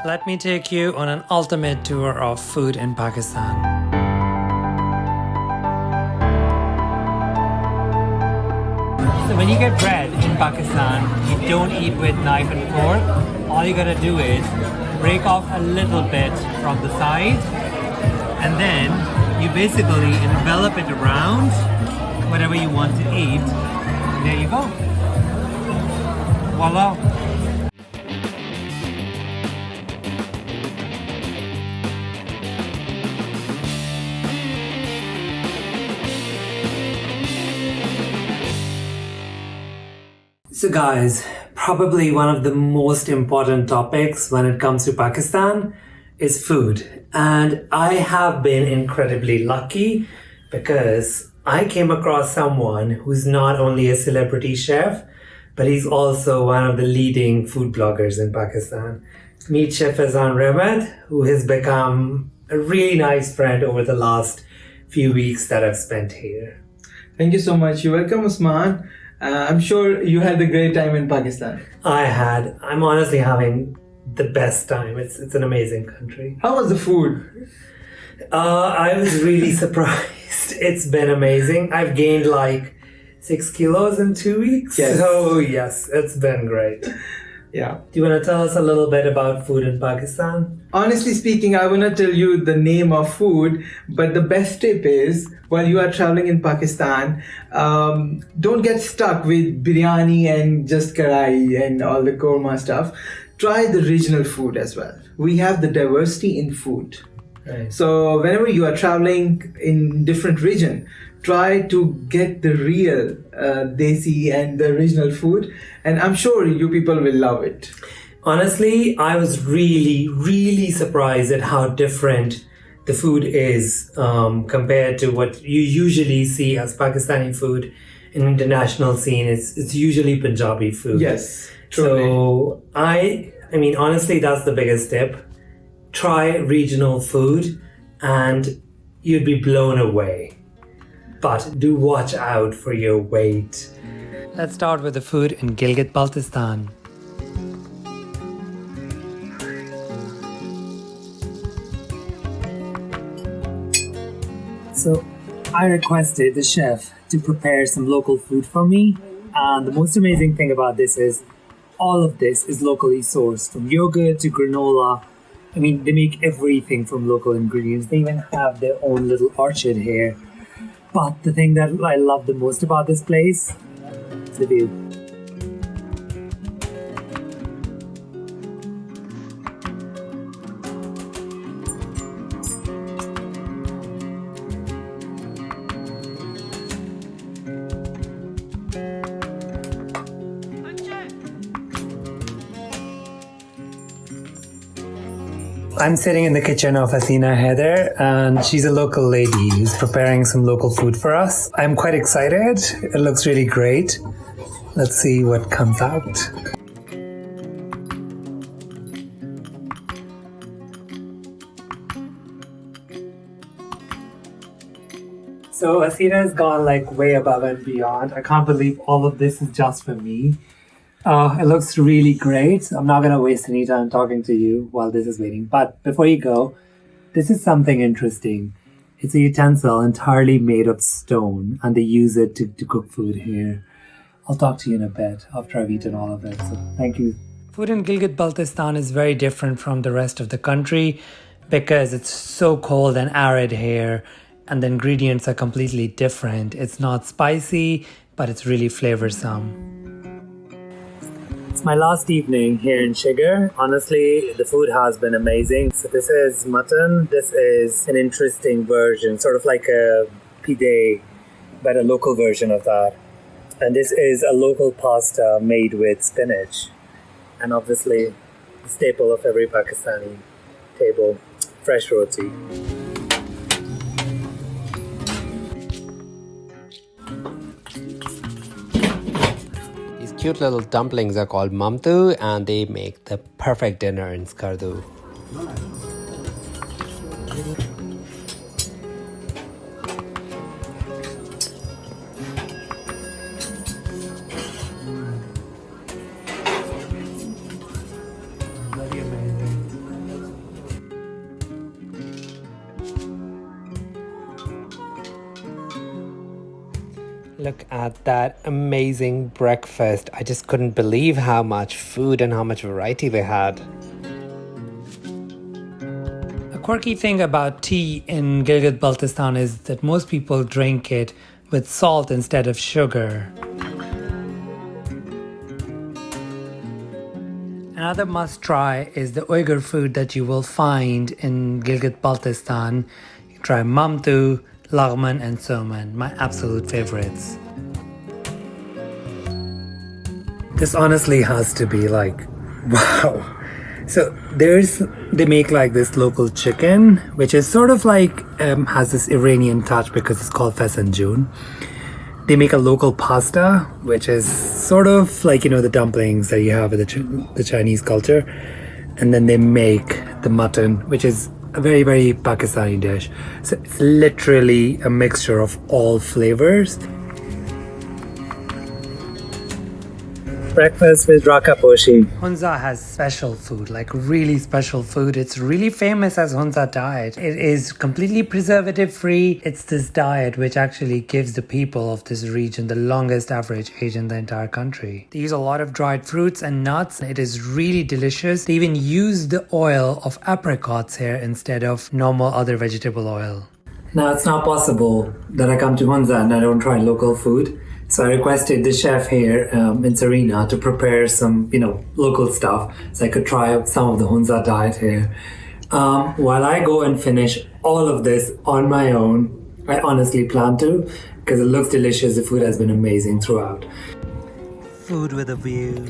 Let me take you on an ultimate tour of food in Pakistan. So when you get bread in Pakistan, you don't eat with knife and fork. All you gotta do is break off a little bit from the side, and then you basically envelop it around whatever you want to eat. And there you go. Voila. So guys, probably one of the most important topics when it comes to Pakistan is food. And I have been incredibly lucky because I came across someone who's not only a celebrity chef, but he's also one of the leading food bloggers in Pakistan. Meet Chef Azan Rehmat, who has become a really nice friend over the last few weeks that I've spent here. Thank you so much. You're welcome, Usman. I'm sure you had a great time in Pakistan. I'm honestly having the best time. It's an amazing country. How was the food? I was really surprised. It's been amazing. I've gained like 6 kilos in 2 weeks. Yes. So yes, it's been great. Yeah. Do you want to tell us a little bit about food in Pakistan? Honestly speaking, I will not tell you the name of food, but the best tip is while you are traveling in Pakistan, don't get stuck with biryani and just karai and all the korma stuff. Try the regional food as well. We have the diversity in food. Right. So whenever you are traveling in different region, try to get the real desi and the regional food, and I'm sure you people will love it. Honestly, I was really surprised at how different the food is compared to what you usually see as Pakistani food in international scene. It's usually Punjabi food. Yes, truly. So I mean, honestly, that's the biggest tip. Try regional food and you'd be blown away. But do watch out for your weight. Let's start with the food in Gilgit Baltistan. So I requested the chef to prepare some local food for me. And the most amazing thing about this is all of this is locally sourced, from yogurt to granola. I mean, they make everything from local ingredients. They even have their own little orchard here. But the thing that I love the most about this place is the view. I'm sitting in the kitchen of Hasina Heather, and she's a local lady who's preparing some local food for us. I'm quite excited. It looks really great. Let's see what comes out. So Hasina has gone like way above and beyond. I can't believe all of this is just for me. It looks really great. I'm not going to waste any time talking to you while this is waiting. But before you go, this is something interesting. It's a utensil entirely made of stone, and they use it to cook food here. I'll talk to you in a bit after I've eaten all of it. So thank you. Food in Gilgit Baltistan is very different from the rest of the country because it's so cold and arid here, and the ingredients are completely different. It's not spicy, but it's really flavorsome. It's my last evening here in Shigar. Honestly, the food has been amazing. So this is mutton. This is an interesting version, sort of like a pide, but a local version of that. And this is a local pasta made with spinach. And obviously, the staple of every Pakistani table, fresh roti. Cute little dumplings are called mamtu, and they make the perfect dinner in Skardu. Very amazing. Look at that amazing breakfast. I just couldn't believe how much food and how much variety they had. A quirky thing about tea in Gilgit Baltistan is that most people drink it with salt instead of sugar. Another must try is the Uyghur food that you will find in Gilgit Baltistan. You can try mamtu, lagman and soman, my absolute favorites. This honestly has to be like, wow. So they make like this local chicken, which is sort of like, has this Iranian touch because it's called fesanjoon. They make a local pasta, which is sort of like, the dumplings that you have with the Chinese culture. And then they make the mutton, which is a very, very Pakistani dish. So it's literally a mixture of all flavors. Breakfast with Raka Poshi. Hunza has special food, like really special food. It's really famous as Hunza diet. It is completely preservative free. It's this diet which actually gives the people of this region the longest average age in the entire country. They use a lot of dried fruits and nuts. It is really delicious. They even use the oil of apricots here instead of normal other vegetable oil. Now it's not possible that I come to Hunza and I don't try local food. So I requested the chef here in Serena to prepare some, local stuff so I could try some of the Hunza diet here. While I go and finish all of this on my own, I honestly plan to because it looks delicious. The food has been amazing throughout. Food with a view.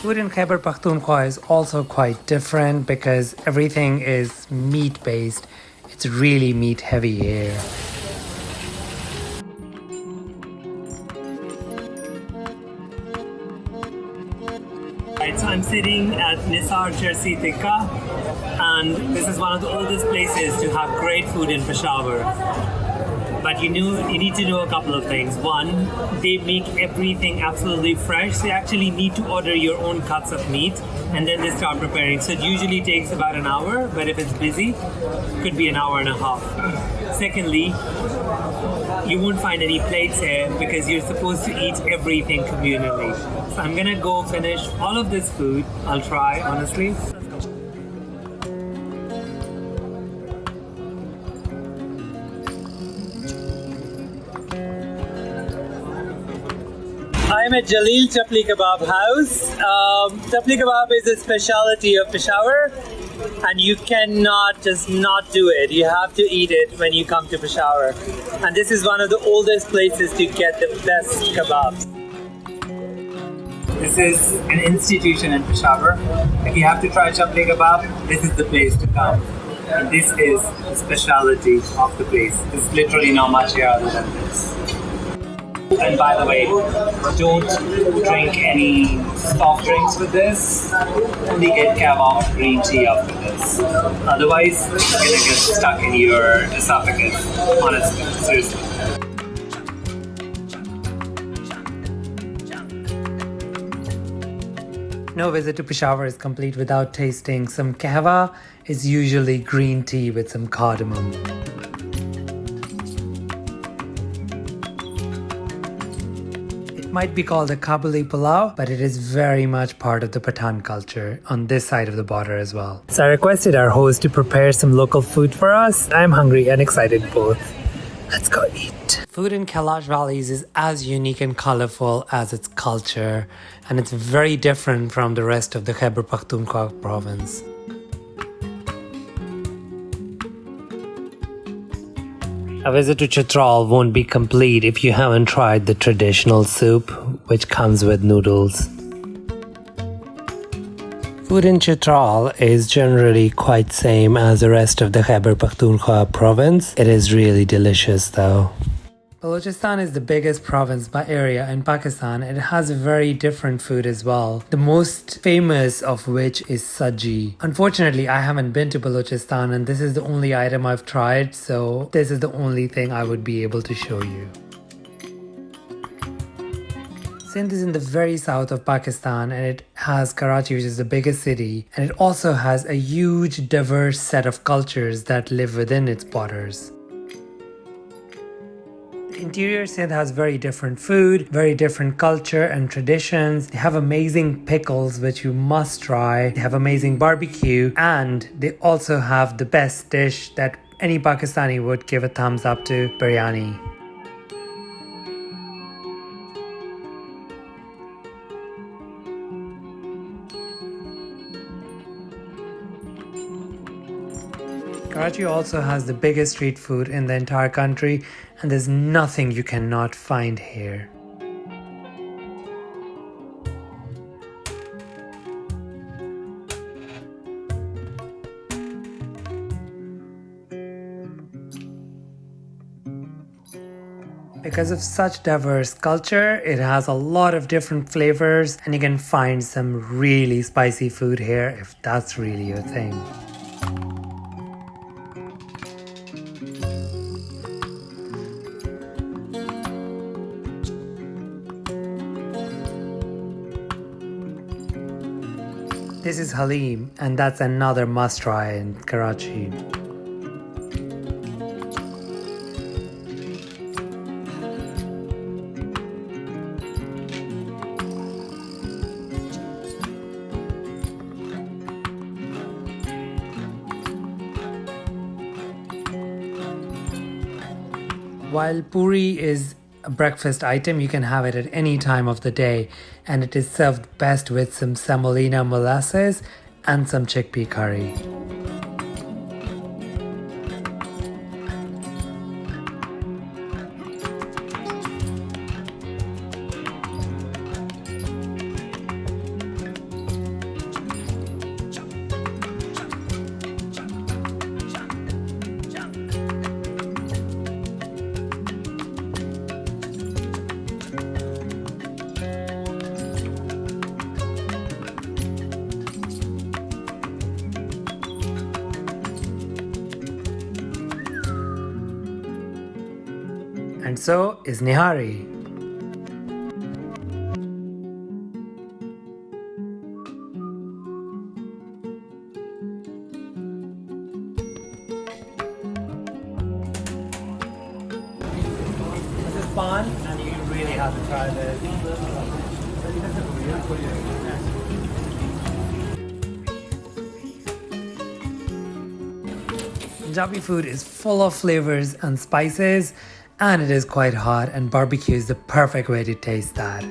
Food in Khyber Pakhtunkhuwa is also quite different because everything is meat-based. It's really meat-heavy here. Right, so I'm sitting at Nisar Chersi Tikka, and this is one of the oldest places to have great food in Peshawar. But you need to know a couple of things. One, they make everything absolutely fresh. So you actually need to order your own cuts of meat and then they start preparing. So it usually takes about an hour, but if it's busy, it could be an hour and a half. Secondly, you won't find any plates here because you're supposed to eat everything communally. So I'm gonna go finish all of this food. I'll try, honestly. I'm at Jalil Chapli Kebab House. Chapli Kebab is a specialty of Peshawar and you cannot just not do it. You have to eat it when you come to Peshawar. And this is one of the oldest places to get the best kebabs. This is an institution in Peshawar. If you have to try Chapli Kebab, this is the place to come. And this is the specialty of the place. There's literally not much here other than this. And by the way, don't drink any soft drinks with this. Only get kebab green tea after this. Otherwise, it's gonna get stuck in your esophagus. Honestly, seriously. No visit to Peshawar is complete without tasting some kahwa. Is usually green tea with some cardamom. Might be called a Kabuli pulao, but it is very much part of the Pathan culture on this side of the border as well. So I requested our host to prepare some local food for us. I'm hungry and excited both. Let's go eat. Food in Kailash Valleys is as unique and colorful as its culture, and it's very different from the rest of the Khyber Pakhtunkhuwa province. A visit to Chitral won't be complete if you haven't tried the traditional soup, which comes with noodles. Food in Chitral is generally quite same as the rest of the Khyber Pakhtunkhuwa province. It is really delicious though. Baluchistan is the biggest province by area in Pakistan. It has very different food as well. The most famous of which is saji. Unfortunately, I haven't been to Baluchistan and this is the only item I've tried, so this is the only thing I would be able to show you. Sindh is in the very south of Pakistan, and it has Karachi, which is the biggest city, and it also has a huge diverse set of cultures that live within its borders. The interior Sindh has very different food, very different culture and traditions. They have amazing pickles, which you must try. They have amazing barbecue, and they also have the best dish that any Pakistani would give a thumbs up to, biryani. Karachi also has the biggest street food in the entire country, and there's nothing you cannot find here. Because of such diverse culture, it has a lot of different flavors, and you can find some really spicy food here if that's really your thing. This is Halim, and that's another must-try in Karachi. While puri is a breakfast item, you can have it at any time of the day, and it is served best with some semolina molasses and some chickpea curry. And so is Nihari. This is fun, and you really have to try this. Punjabi food is full of flavors and spices, and it is quite hot, and barbecue is the perfect way to taste that.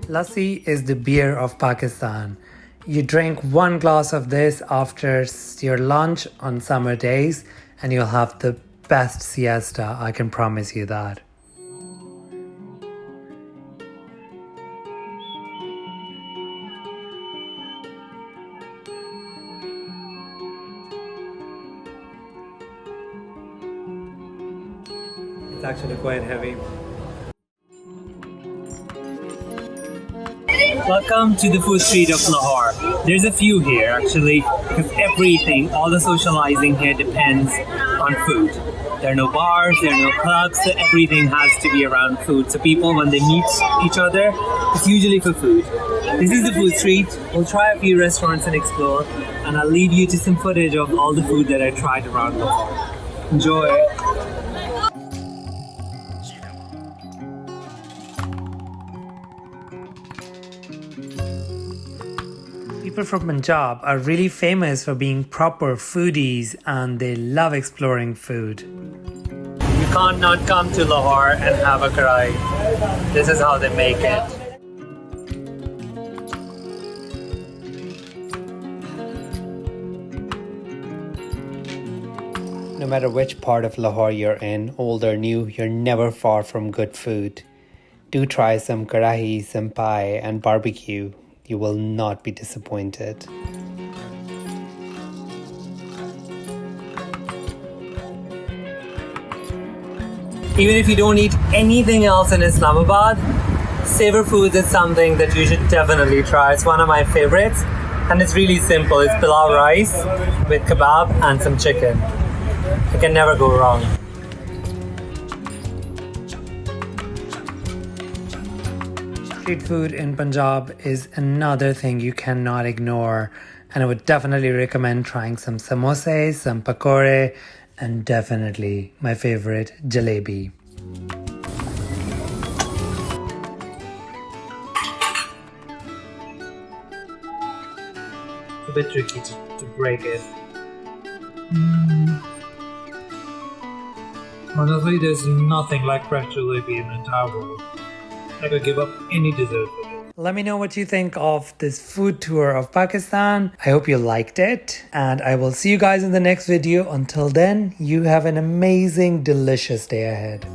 Lassi is the beer of Pakistan. You drink one glass of this after your lunch on summer days, and you'll have the best siesta, I can promise you that. It's actually quite heavy. Welcome to the food street of Lahore. There's a few here actually, because everything, all the socializing here depends on food. There are no bars, there are no clubs, so everything has to be around food. So people, when they meet each other, it's usually for food. This is the food street. We'll try a few restaurants and explore, and I'll leave you to some footage of all the food that I tried around Lahore. Enjoy! People from Punjab are really famous for being proper foodies, and they love exploring food. You can't not come to Lahore and have a karai. This is how they make it. No matter which part of Lahore you're in, old or new, you're never far from good food. Do try some karahi, some pie, and barbecue. You will not be disappointed. Even if you don't eat anything else in Islamabad, Savor Foods is something that you should definitely try. It's one of my favorites, and it's really simple. It's pilau rice with kebab and some chicken. You can never go wrong. Street food in Punjab is another thing you cannot ignore, and I would definitely recommend trying some samosas, some pakore, and definitely my favorite, jalebi. It's a bit tricky to break it. Honestly, there's nothing like fresh jalebi in the entire world. I could give up any dessert for this. Let me know what you think of this food tour of Pakistan. I hope you liked it, and I will see you guys in the next video. Until then, you have an amazing, delicious day ahead.